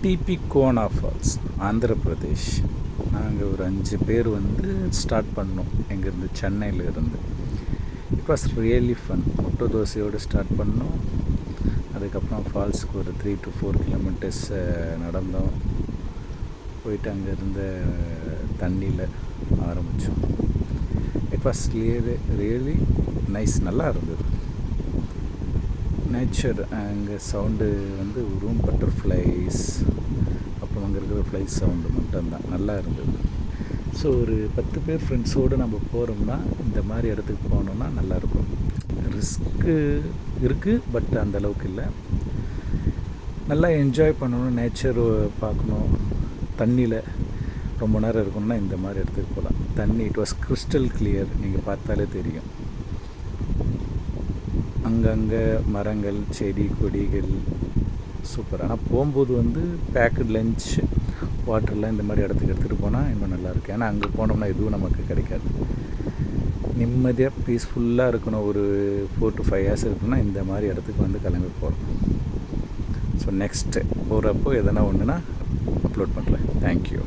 DP கோனா falls, Andhra Pradesh. நாங்கள் ஒரு 5 பேர் ஸ்டார்ட் பண்ணோம் இங்கேருந்து, சென்னையில் இருந்து. It was really fun. முட்டை தோசையோடு ஸ்டார்ட் பண்ணோம். அதுக்கப்புறம் ஃபால்ஸுக்கு ஒரு 3 to 4 kilometers நடந்தோம். போயிட்டு அங்கே இருந்த தண்ணியில் ஆரம்பித்தோம். இட் வாஸ் ரியலி நைஸ், நல்லா இருந்தது. நேச்சர், அங்கே சவுண்டு ரூம் பட்டர்ஃப்ளைஸ், அப்புறம் அங்கே இருக்கிற ஃப்ளைஸ் சவுண்டு மட்டும்தான், நல்லா இருந்தது. ஸோ ஒரு 10 பேர் ஃப்ரெண்ட்ஸோடு நம்ம போகிறோம்னா இந்த மாதிரி இடத்துக்கு போனோம்னா நல்லாயிருக்கும். ரிஸ்க்கு இருக்குது, பட் அந்தளவுக்கு இல்லை. நல்லா என்ஜாய் பண்ணணும், நேச்சர் பார்க்கணும். தண்ணியில் ரொம்ப நேரம் இருக்கணும்னா இந்த மாதிரி இடத்துக்கு போகலாம். தண்ணி இட் வாஸ் கிறிஸ்டல் கிளியர், நீங்கள் பார்த்தாலே தெரியும். அங்கங்கே மரங்கள், செடி கொடிகள், சூப்பர். ஆனால் போகும்போது பேக்கட் லஞ்ச், வாட்டர்லாம் இந்த மாதிரி இடத்துக்கு எடுத்துகிட்டு போனால் இன்னும் நல்லாயிருக்கு. ஏன்னா அங்கே போனோம்னா எதுவும் நமக்கு கிடைக்காது. நிம்மதியாக பீஸ்ஃபுல்லாக இருக்கணும். ஒரு 4 to 5 hours இருக்குன்னா இந்த மாதிரி இடத்துக்கு கிளம்பி போகிறோம். ஸோ நெக்ஸ்ட்டு போகிறப்போ எதனா ஒன்றுனா அப்லோட் பண்ணுறேன். தேங்க்யூ.